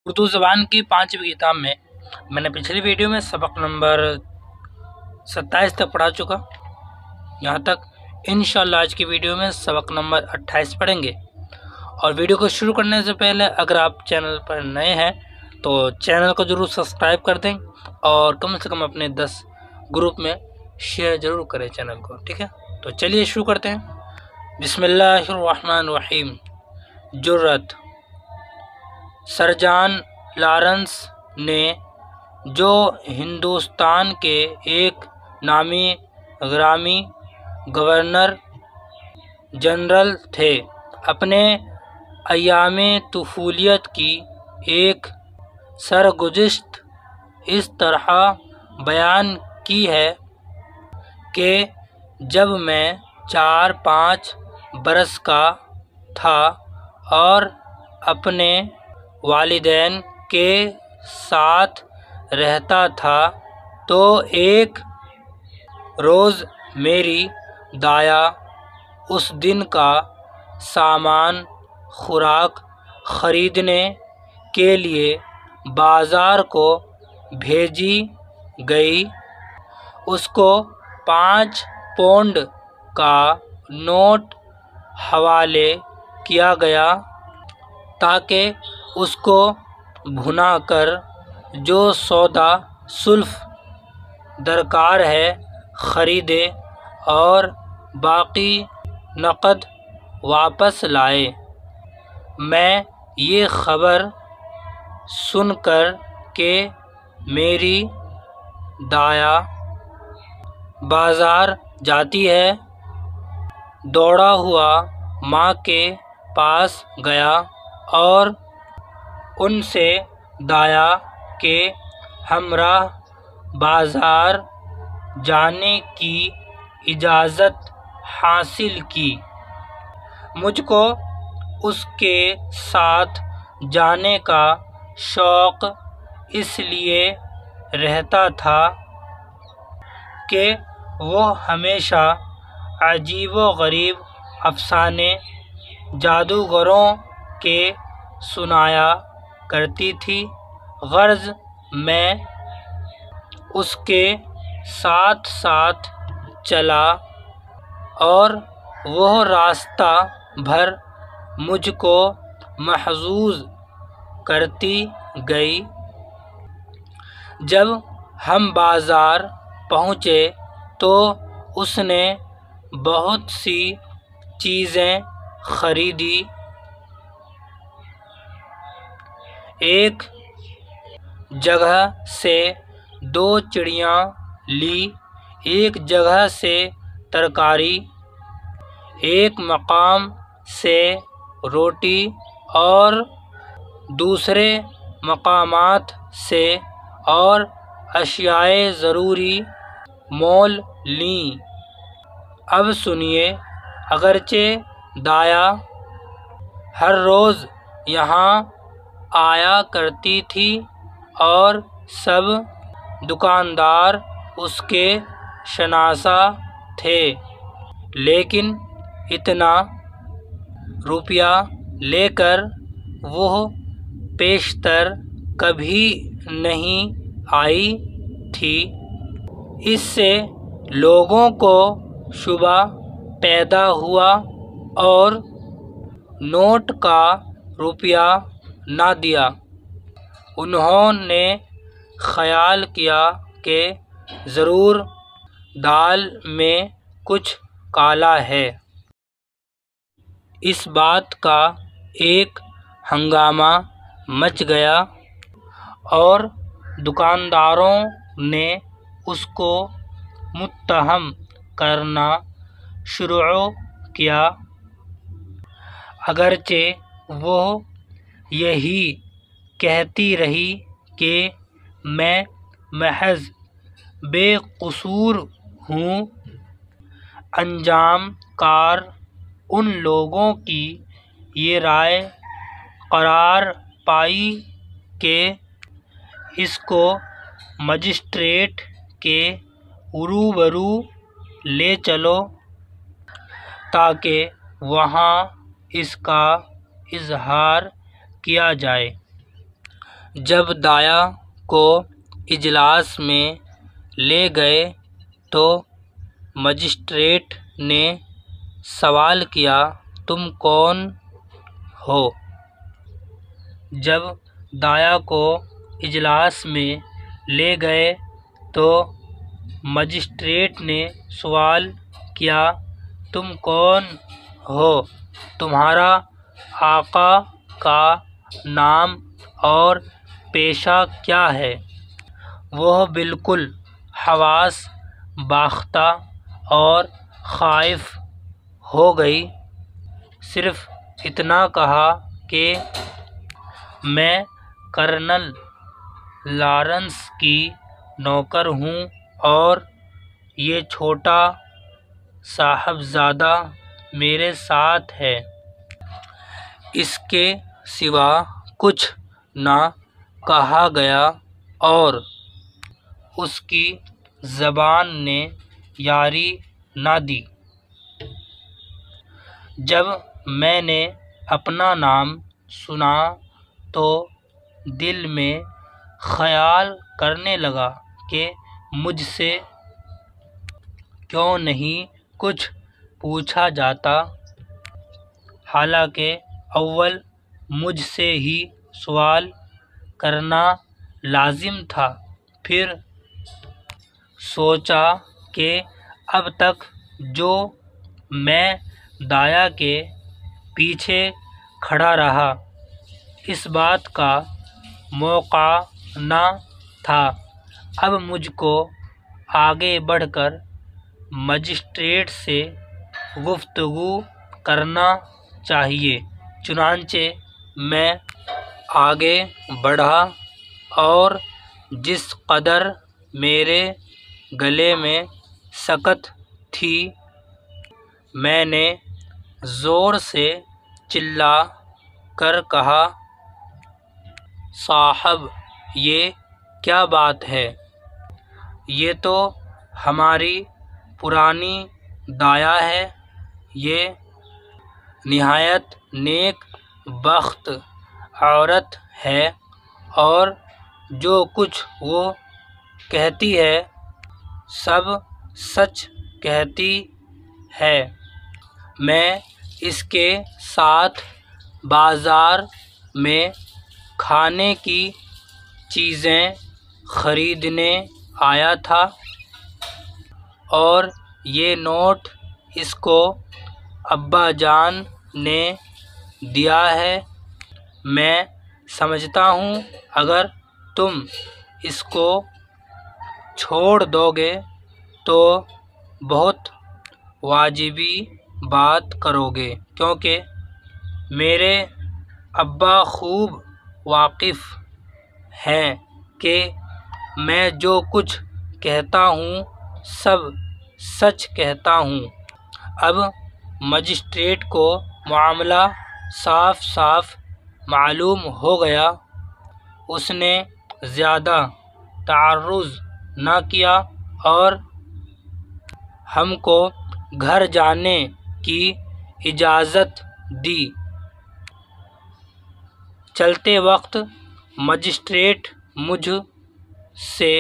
اردو زبان کی 5ویں کتاب میں نے پچھلی ویڈیو میں سبق نمبر 27 تک پڑھا چکا. یہاں تک انشاءاللہ آج کی ویڈیو میں سبق نمبر 28 پڑھیں گے. اور ویڈیو کو شروع کرنے سے پہلے اگر آپ چینل پر نئے ہیں تو چینل کو ضرور سبسکرائب کر دیں اور کم سے کم اپنے 10 گروپ میں شیئر ضرور کریں چینل کو. ٹھیک ہے، تو چلیے شروع کرتے ہیں. بسم اللہ الرحمن الرحیم. جرأت. سر جان لارنس نے جو ہندوستان کے ایک نامی گرامی گورنر جنرل تھے، اپنے ایام طفولیت کی ایک سرگزشت اس طرح بیان کی ہے کہ جب میں 4-5 برس کا تھا اور اپنے والدین کے ساتھ رہتا تھا تو ایک روز میری دایا اس دن کا سامان خوراک خریدنے کے لیے بازار کو بھیجی گئی. اس کو 5 پونڈ کا نوٹ حوالے کیا گیا تاکہ اس کو بھنا کر جو سودا سلف درکار ہے خریدے اور باقی نقد واپس لائے. میں یہ خبر سن کر کہ میری دایا بازار جاتی ہے دوڑا ہوا ماں کے پاس گیا اور ان سے دایا کے ہمراہ بازار جانے کی اجازت حاصل کی. مجھ کو اس کے ساتھ جانے کا شوق اس لیے رہتا تھا کہ وہ ہمیشہ عجیب و غریب افسانے جادوگروں کے سنایا کرتی تھی. غرض میں اس کے ساتھ ساتھ چلا اور وہ راستہ بھر مجھ کو محظوظ کرتی گئی. جب ہم بازار پہنچے تو اس نے بہت سی چیزیں خریدی. ایک جگہ سے 2 چڑیاں لی، ایک جگہ سے ترکاری، ایک مقام سے روٹی اور دوسرے مقامات سے اور اشیاء ضروری مول لیں. اب سنیے. اگرچہ دایا ہر روز یہاں آیا کرتی تھی اور سب دکاندار اس کے شناسا تھے، لیکن اتنا روپیہ لے کر وہ پیشتر کبھی نہیں آئی تھی. اس سے لوگوں کو شبہ پیدا ہوا اور نوٹ کا روپیہ نہ دیا. انہوں نے خیال کیا کہ ضرور دال میں کچھ کالا ہے. اس بات کا ایک ہنگامہ مچ گیا اور دکانداروں نے اس کو متہم کرنا شروع کیا. اگرچہ وہ یہی کہتی رہی کہ میں محض بے قصور ہوں. انجام کار ان لوگوں کی یہ رائے قرار پائی کہ اس کو مجسٹریٹ کے روبرو لے چلو تاکہ وہاں اس کا اظہار کیا جائے. جب دایا کو اجلاس میں لے گئے تو مجسٹریٹ نے سوال کیا، تم کون ہو؟ جب دایا کو اجلاس میں لے گئے تو مجسٹریٹ نے سوال کیا، تم کون ہو؟ تمہارا آقا کا نام اور پیشہ کیا ہے؟ وہ بالکل حواس باختہ اور خائف ہو گئی، صرف اتنا کہا کہ میں کرنل لارنس کی نوکر ہوں اور یہ چھوٹا صاحبزادہ میرے ساتھ ہے۔ اس کے سوا کچھ نہ کہا گیا اور اس کی زبان نے یاری نہ دی۔ جب میں نے اپنا نام سنا تو دل میں خیال کرنے لگا کہ مجھ سے کیوں نہیں کچھ پوچھا جاتا، حالانکہ اول مجھ سے ہی سوال کرنا لازم تھا۔ پھر سوچا کہ اب تک جو میں دایا کے پیچھے کھڑا رہا، اس بات کا موقع نہ تھا، اب مجھ کو آگے بڑھ کر مجسٹریٹ سے گفتگو کرنا چاہیے۔ چنانچہ میں آگے بڑھا اور جس قدر میرے گلے میں سکت تھی میں نے زور سے چلا کر کہا، صاحب یہ کیا بات ہے؟ یہ تو ہماری پرانی دایا ہے، یہ نہایت نیک بخت عورت ہے اور جو کچھ وہ کہتی ہے سب سچ کہتی ہے۔ میں اس کے ساتھ بازار میں کھانے کی چیزیں خریدنے آیا تھا اور یہ نوٹ اس کو ابا جان نے دیا ہے۔ میں سمجھتا ہوں اگر تم اس کو چھوڑ دو گے تو بہت واجبی بات کرو گے، کیونکہ میرے ابا خوب واقف ہیں کہ میں جو کچھ کہتا ہوں سب سچ کہتا ہوں۔ اب مجسٹریٹ کو معاملہ صاف صاف معلوم ہو گیا۔ اس نے زیادہ تعرض نہ کیا اور ہم کو گھر جانے کی اجازت دی۔ چلتے وقت مجسٹریٹ مجھ سے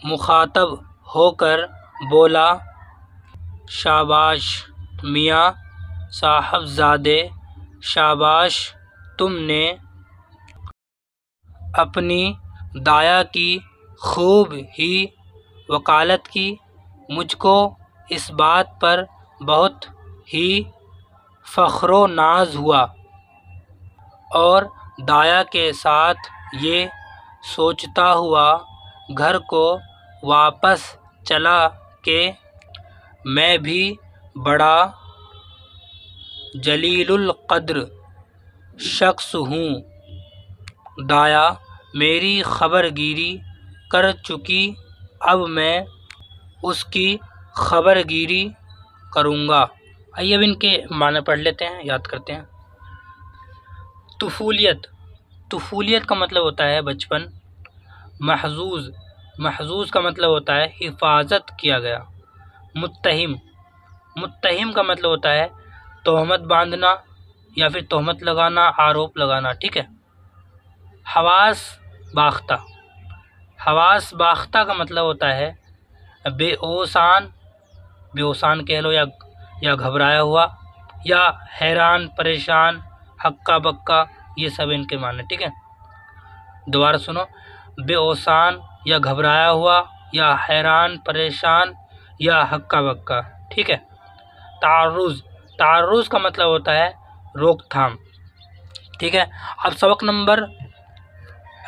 مخاطب ہو کر بولا، شاباش میاں صاحبزادے، شاباش، تم نے اپنی دایا کی خوب ہی وکالت کی۔ مجھ کو اس بات پر بہت ہی فخر و ناز ہوا اور دایا کے ساتھ یہ سوچتا ہوا گھر کو واپس چلا کہ میں بھی بڑا جلیل القدر شخص ہوں۔ دایا میری خبر گیری کر چکی، اب میں اس کی خبر گیری کروں گا۔ آئیے اب ان کے معنی پڑھ لیتے ہیں، یاد کرتے ہیں۔ طفولیت، طفولیت کا مطلب ہوتا ہے بچپن۔ محظوظ، محظوظ کا مطلب ہوتا ہے حفاظت کیا گیا۔ متہم، متہم کا مطلب ہوتا ہے تہمت باندھنا یا پھر تہمت لگانا، آروپ لگانا، ٹھیک ہے۔ حواس باختہ۔ حواس باختہ کا مطلب ہوتا ہے بے اوسان کہہ لو یا گھبرایا ہوا، یا حیران پریشان، ہکا بکا، یہ سب ان کے معنی، ٹھیک ہے۔ دوبارہ سنو، بے اوسان یا گھبرایا ہوا یا حیران پریشان یا ہکا بکا، ٹھیک ہے۔ تعرض کا مطلب ہوتا ہے روک تھام، ٹھیک ہے۔ اب سبق نمبر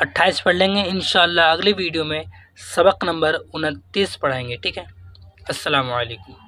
28 پڑھ لیں گے انشاءاللہ، اگلی ویڈیو میں سبق نمبر 29 پڑھائیں گے، ٹھیک ہے۔ السلام علیکم۔